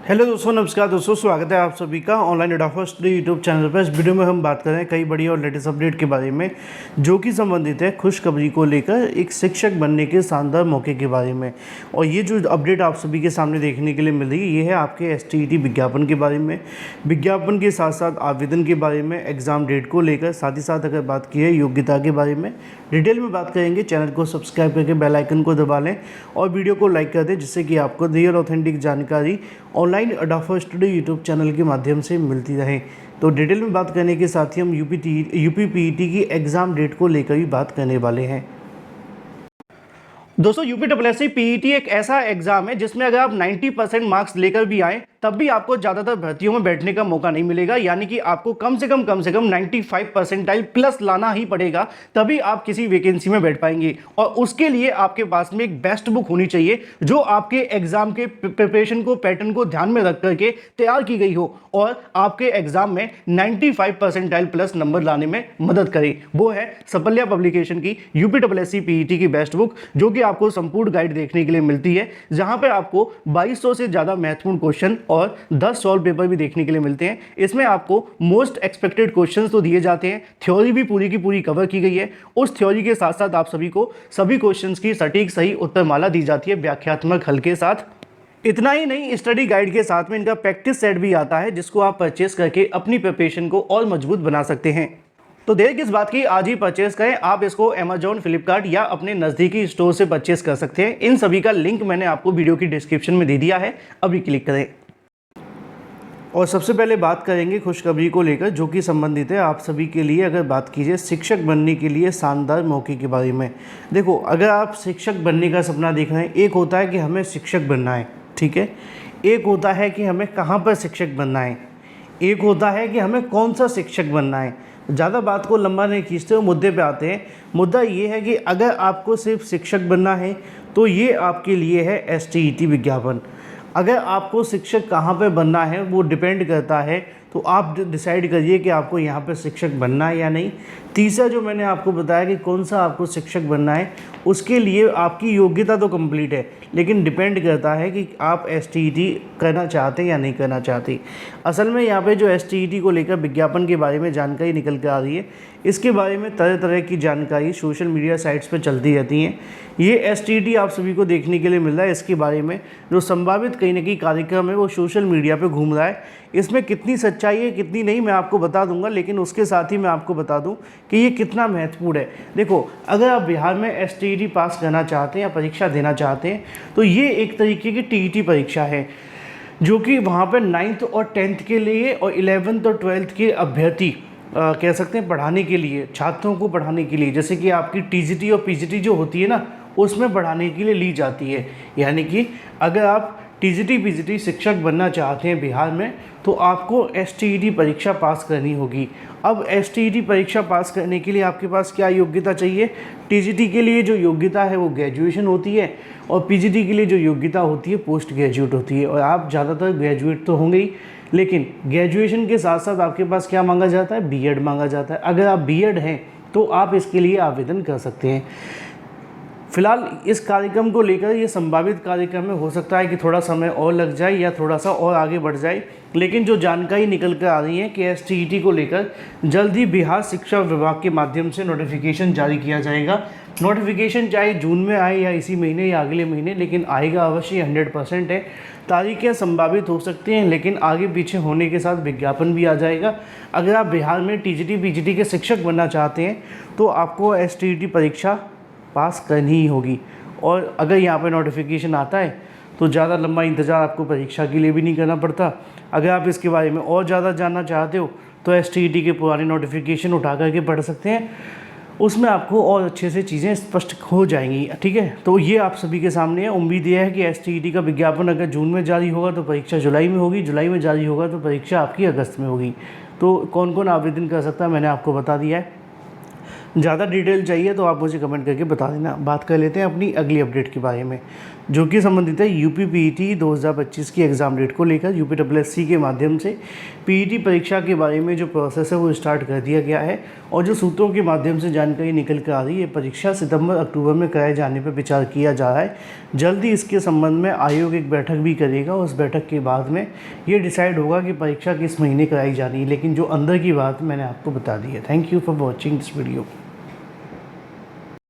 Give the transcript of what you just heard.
Hello दोस्तों, नमस्कार दोस्तों, स्वागत है आप सभी का ऑनलाइन एडॉफर स्टडी यूट्यूब चैनल पर। इस वीडियो में हम बात कर रहे हैं कई बड़ी और लेटेस्ट अपडेट के बारे में, जो कि संबंधित है खुशखबरी को लेकर एक शिक्षक बनने के शानदार मौके के बारे में। और ये जो अपडेट आप सभी के सामने देखने के लिए मिल रही है, ये है आपके STET विज्ञापन के बारे में। विज्ञापन के साथ साथ आवेदन के बारे में, एग्ज़ाम डेट को लेकर, साथ ही साथ अगर बात की है योग्यता के बारे में डिटेल में बात करेंगे। चैनल को सब्सक्राइब करके बेल आइकन को दबा लें और वीडियो को लाइक कर दें, जिससे कि आपको रियल ऑथेंटिक जानकारी ऑनलाइन एडॉफर स्टडी यूट्यूब चैनल के माध्यम से मिलती रहे। तो डिटेल में बात करने के साथ ही हम यूपी पीईटी की एग्ज़ाम डेट को लेकर भी बात करने वाले हैं। दोस्तों, यूपीएससी पीईटी एक ऐसा एग्जाम है जिसमें अगर आप 90% मार्क्स लेकर भी आए तब भी आपको ज़्यादातर भर्तियों में बैठने का मौका नहीं मिलेगा। यानी कि आपको कम से कम 95 परसेंटाइल प्लस लाना ही पड़ेगा, तभी आप किसी वैकेंसी में बैठ पाएंगे। और उसके लिए आपके पास में एक बेस्ट बुक होनी चाहिए जो आपके एग्जाम के प्रिपरेशन को, पैटर्न को ध्यान में रख करके तैयार की गई हो और आपके एग्जाम में 95 परसेंटाइल प्लस नंबर लाने में मदद करे। वो है सफल्या पब्लिकेशन की यूपीएससी पीईटी की बेस्ट बुक, जो कि आपको संपूर्ण गाइड देखने के लिए मिलती है, जहां पे आपको 2200 से ज़्यादा महत्वपूर्ण क्वेश्चन और 10 सॉल्व पेपर भी देखने के लिए मिलते हैं। इसमें आपको मोस्ट एक्सपेक्टेड क्वेश्चंस तो दिए जाते हैं, थ्योरी भी पूरी की पूरी कवर की गई है। उस थ्योरी के साथ साथ आप सभी को सभी क्वेश्चंस की सटीक सही उत्तरमाला दी जाती है व्याख्यात्मक हल के साथ। इतना ही नहीं, स्टडी गाइड के साथ में इनका प्रैक्टिस सेट भी आता है, जिसको आप परचेस करके अपनी प्रिपरेशन को और मजबूत बना सकते हैं। तो देर किस बात की, आज ही परचेस करें। आप इसको अमेजॉन, फ्लिपकार्ट या अपने नज़दीकी स्टोर से परचेस कर सकते हैं। इन सभी का लिंक मैंने आपको वीडियो की डिस्क्रिप्शन में दे दिया है, अभी क्लिक करें। और सबसे पहले बात करेंगे खुशखबरी को लेकर, जो कि संबंधित है आप सभी के लिए। अगर बात कीजिए शिक्षक बनने के लिए शानदार मौके के बारे में, देखो, अगर आप शिक्षक बनने का सपना देख रहे हैं, एक होता है कि हमें शिक्षक बनना है, ठीक है। एक होता है कि हमें कहाँ पर शिक्षक बनना है, एक होता है कि हमें कौन सा शिक्षक बनना है। ज़्यादा बात को लंबा नहीं खींचते हुए मुद्दे पे आते हैं। मुद्दा ये है कि अगर आपको सिर्फ शिक्षक बनना है तो ये आपके लिए है STET विज्ञापन। अगर आपको शिक्षक कहाँ पे बनना है वो डिपेंड करता है, तो आप डिसाइड करिए कि आपको यहाँ पे शिक्षक बनना है या नहीं। तीसरा जो मैंने आपको बताया कि कौन सा आपको शिक्षक बनना है, उसके लिए आपकी योग्यता तो कंप्लीट है, लेकिन डिपेंड करता है कि आप STET करना चाहते हैं या नहीं करना चाहते। असल में यहाँ पे जो STET को लेकर विज्ञापन के बारे में जानकारी निकल कर आ रही है, इसके बारे में तरह तरह की जानकारी सोशल मीडिया साइट्स पर चलती रहती हैं। ये STET आप सभी को देखने के लिए मिल रहा है। इसके बारे में जो संभावित कहीं ना कहीं कार्यक्रम है वो सोशल मीडिया पे घूम रहा है। इसमें कितनी सच्चाई है कितनी नहीं मैं आपको बता दूंगा, लेकिन उसके साथ ही मैं आपको बता दूं कि ये कितना महत्वपूर्ण है। देखो, अगर आप बिहार में STET पास करना चाहते हैं या परीक्षा देना चाहते हैं, तो ये एक तरीके की TET परीक्षा है, जो कि वहाँ पर 9th और 10th के लिए और 11th और 12th के अभ्यर्थी कह सकते हैं पढ़ाने के लिए, छात्रों को पढ़ाने के लिए, जैसे कि आपकी TGT और PGT जो होती है ना, उसमें पढ़ाने के लिए ली जाती है। यानी कि अगर आप TGT PGT शिक्षक बनना चाहते हैं बिहार में, तो आपको STET परीक्षा पास करनी होगी। अब STET परीक्षा पास करने के लिए आपके पास क्या योग्यता चाहिए? TGT के लिए जो योग्यता है वो ग्रेजुएशन होती है, और PGT के लिए जो योग्यता होती है पोस्ट ग्रेजुएट होती है। और आप ज़्यादातर ग्रेजुएट तो होंगे ही, लेकिन ग्रेजुएशन के साथ साथ आपके पास क्या मांगा जाता है? B.Ed मांगा जाता है। अगर आप B.Ed हैं तो आप इसके लिए आवेदन कर सकते हैं। फिलहाल इस कार्यक्रम को लेकर, ये संभावित कार्यक्रम में हो सकता है कि थोड़ा समय और लग जाए या थोड़ा सा और आगे बढ़ जाए, लेकिन जो जानकारी निकल कर आ रही है कि STET को लेकर जल्द ही बिहार शिक्षा विभाग के माध्यम से नोटिफिकेशन जारी किया जाएगा। नोटिफिकेशन चाहे जून में आए या इसी महीने या अगले महीने, लेकिन आएगा अवश्य, 100% है। तारीखें संभावित हो सकती हैं, लेकिन आगे पीछे होने के साथ विज्ञापन भी आ जाएगा। अगर आप बिहार में TGT PGT के शिक्षक बनना चाहते हैं तो आपको STET परीक्षा पास करनी ही होगी। और अगर यहाँ पे नोटिफिकेशन आता है तो ज़्यादा लंबा इंतज़ार आपको परीक्षा के लिए भी नहीं करना पड़ता। अगर आप इसके बारे में और ज़्यादा जानना चाहते हो तो STET के पुराने नोटिफिकेशन उठा करके पढ़ सकते हैं, उसमें आपको और अच्छे से चीज़ें स्पष्ट हो जाएंगी, ठीक है। तो ये आप सभी के सामने है। उम्मीद यह है कि STET का विज्ञापन अगर जून में जारी होगा तो परीक्षा जुलाई में होगी, जुलाई में जारी होगा तो परीक्षा आपकी अगस्त में होगी। तो कौन कौन आवेदन कर सकता है मैंने आपको बता दिया है। ज़्यादा डिटेल चाहिए तो आप मुझे कमेंट करके बता देना। बात कर लेते हैं अपनी अगली अपडेट के बारे में, जो कि संबंधित है यूपी पीईटी 2025 की एग्ज़ाम डेट को लेकर। यूपीएससी के माध्यम से पीईटी परीक्षा के बारे में जो प्रोसेस है वो स्टार्ट कर दिया गया है, और जो सूत्रों के माध्यम से जानकारी निकल कर आ रही है, परीक्षा सितंबर अक्टूबर में कराए जाने पर विचार किया जा रहा है। जल्दी इसके संबंध में आयोग एक बैठक भी करेगा, उस बैठक के बाद में ये डिसाइड होगा कि परीक्षा किस महीने कराई जानी है, लेकिन जो अंदर की बात मैंने आपको बता दी है। Thank you for watching this video.